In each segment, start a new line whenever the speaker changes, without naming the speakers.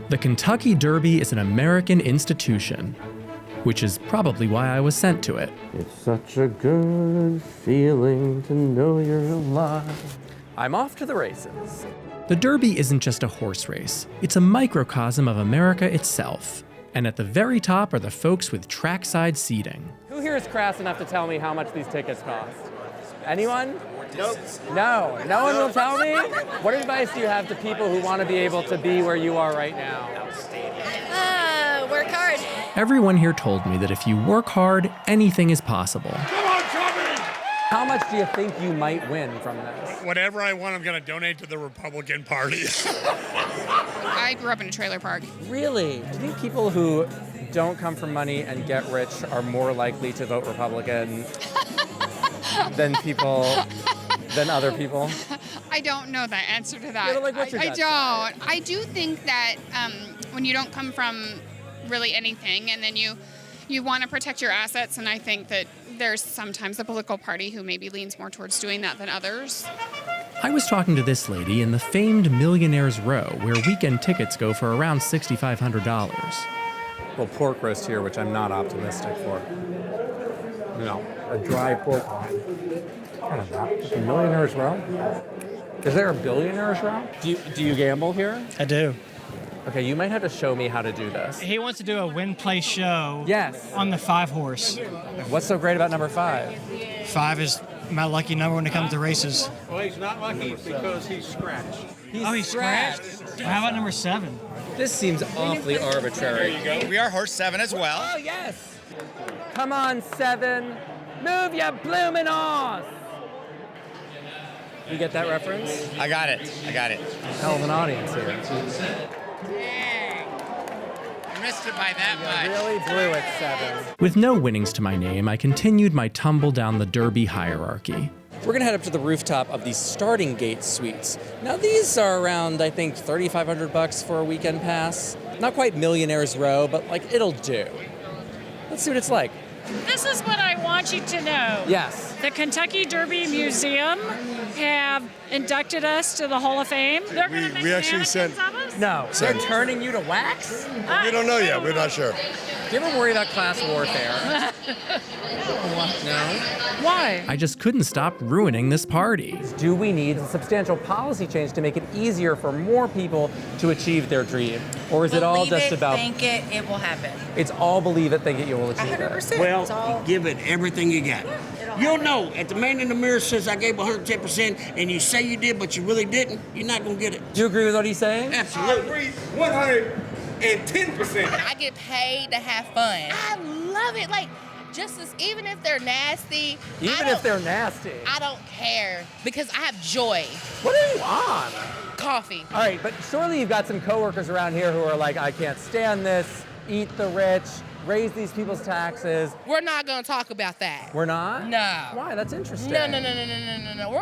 The Kentucky Derby is an American institution, which is probably why I was sent to it.
It's such a good feeling to know you're alive. I'm off to the races.
The Derby isn't just a horse race. It's a microcosm of America itself. And at the very top are the folks with trackside seating.
Who here is crass enough to tell me how much these tickets cost? Anyone? Nope. No one will tell me? What advice do you have to people who want to be able to be where you are right now?
Work hard.
Everyone here told me that if you work hard, anything is possible.
Come on, Tommy!
How much do you think you might win from this?
Whatever I want, I'm going to donate to the Republican Party.
I grew up in a trailer park.
Really? Do you think people who don't come from money and get rich are more likely to vote Republican than other people?
I don't know the answer to that.
Yeah, like, what's your
I
gut?
don't. I do think that when you don't come from really anything and then you want to protect your assets, and I think that there's sometimes a political party who maybe leans more towards doing that than others.
I was talking to this lady in the famed Millionaires Row, where weekend tickets go for around $6,500.
Well, pork roast here, which I'm not optimistic for. No, a dry pork rind. Kind of that. Just a Millionaires Row? Is there a Billionaires Row? Do you gamble here?
I do.
Okay, you might have to show me how to do this.
He wants to do a win-play show.
Yes.
On the 5-horse.
What's so great about number 5?
5 is my lucky number when it comes to races.
Well, he's not lucky because he's scratched.
He's scratched? How about number 7?
This seems awfully arbitrary.
There you go.
We are horse 7 as well.
Oh, yes. Come on, 7. Move your bloomin' ass. You get that reference?
I got it.
Hell of an audience here.
I missed it by that much.
Really blew it, 7.
With no winnings to my name, I continued my tumble down the Derby hierarchy.
We're gonna head up to the rooftop of the starting gate suites. Now these are around, I think, $3,500 for a weekend pass. Not quite Millionaires Row, but like it'll do. Let's see what it's like.
This is what I want you to know.
Yes.
The Kentucky Derby Museum have inducted us to the Hall of Fame. They're going to make
we actually
mannequins
sent-
of us?
No, they're turning you to wax?
We don't know yet. We're not sure.
Do you ever worry about class warfare? No? Why?
I just couldn't stop ruining this party.
Do we need a substantial policy change to make it easier for more people to achieve their dream? Or is it all just about...
Think it will happen.
It's all believe it, think it, you will achieve it.
100%.
Well, give it everything you got. You'll know, if the man in the mirror says I gave 110% and you say you did but you really didn't, you're not going to get it.
Do you agree with what he's saying?
Absolutely.
110%.
I get paid to have fun. I love it. Like, even if they're nasty.
If they're nasty.
I don't care because I have joy.
What are you on?
Coffee.
All right, but surely you've got some coworkers around here who are like, I can't stand this, eat the rich, raise these people's taxes.
We're not going to talk about that.
We're not?
No.
Why? That's interesting.
No. We're going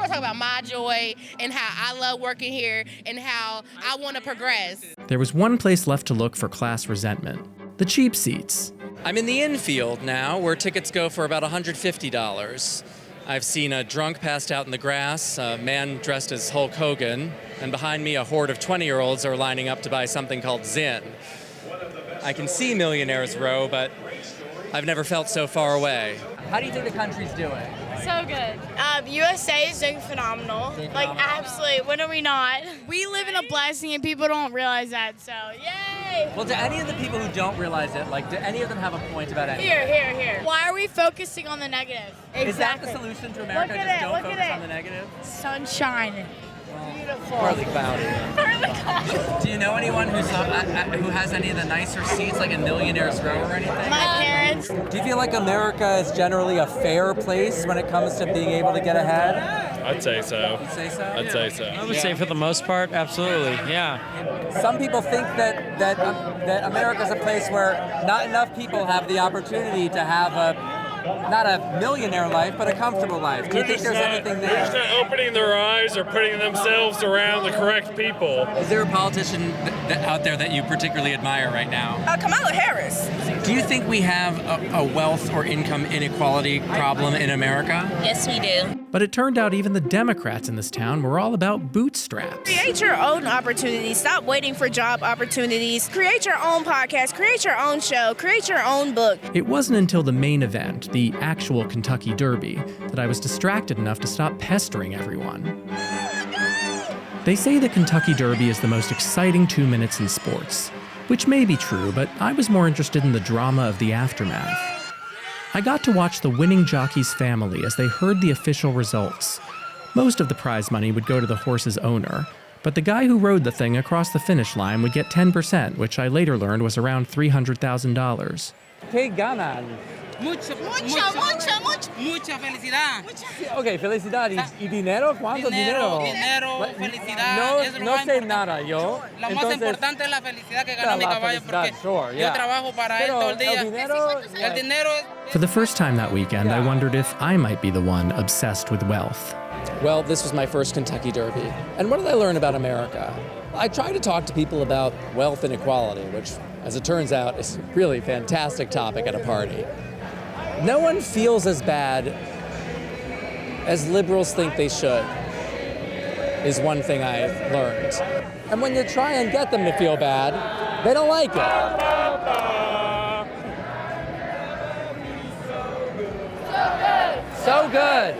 to talk about my joy and how I love working here and how I want to progress.
There was one place left to look for class resentment: the cheap seats.
I'm in the infield now, where tickets go for about $150. I've seen a drunk passed out in the grass, a man dressed as Hulk Hogan, and behind me a horde of 20-year-olds are lining up to buy something called Zin. I can see Millionaires Row, but I've never felt so far away. How do you think the country's doing?
So good.
USA is doing phenomenal. Like, absolutely. When are we not? We live in a blessing and people don't realize that, so yay!
Well, do any of the people who don't realize it, do any of them have a point about anything?
Here. Why are we focusing on the negative?
Is that the solution to America?
Look at
Just
it,
don't
look
focus
at it.
on the negative?
Sunshine. Beautiful.
Partly cloudy. Do you know anyone who has any of the nicer seats, like in Millionaires Row or anything?
My parents.
Do you feel like America is generally a fair place when it comes to being able to get ahead?
I'd say so.
You'd say so?
I'd say so.
I would say for the most part, absolutely, yeah.
Some people think that America's a place where not enough people have the opportunity to have not a millionaire life, but a comfortable life. Do you think there's anything
They're just
there?
not opening their eyes or putting themselves around the correct people.
Is there a politician out there that you particularly admire right now?
Kamala Harris.
Do you think we have a wealth or income inequality problem in America?
Yes, we do.
But it turned out even the Democrats in this town were all about bootstraps.
Create your own opportunities. Stop waiting for job opportunities. Create your own podcast. Create your own show. Create your own book.
It wasn't until the main event, the actual Kentucky Derby, that I was distracted enough to stop pestering everyone. They say the Kentucky Derby is the most exciting 2 minutes in sports, which may be true, but I was more interested in the drama of the aftermath. I got to watch the winning jockey's family as they heard the official results. Most of the prize money would go to the horse's owner, but the guy who rode the thing across the finish line would get 10%, which I later learned was around $300,000.
¿Qué ganan?
Mucha felicidad.
Ok, felicidad. ¿Y dinero? ¿Cuánto dinero?
Dinero, felicidad.
No sé nada yo.
Lo más importante es la felicidad que gana mi caballo porque
sure,
yo trabajo para él todo el día. El dinero
For the first time that weekend, I wondered if I might be the one obsessed with wealth.
Well, this was my first Kentucky Derby. And what did I learn about America? I try to talk to people about wealth inequality, which, as it turns out, is a really fantastic topic at a party. No one feels as bad as liberals think they should, is one thing I learned. And when you try and get them to feel bad, they don't like it. So good.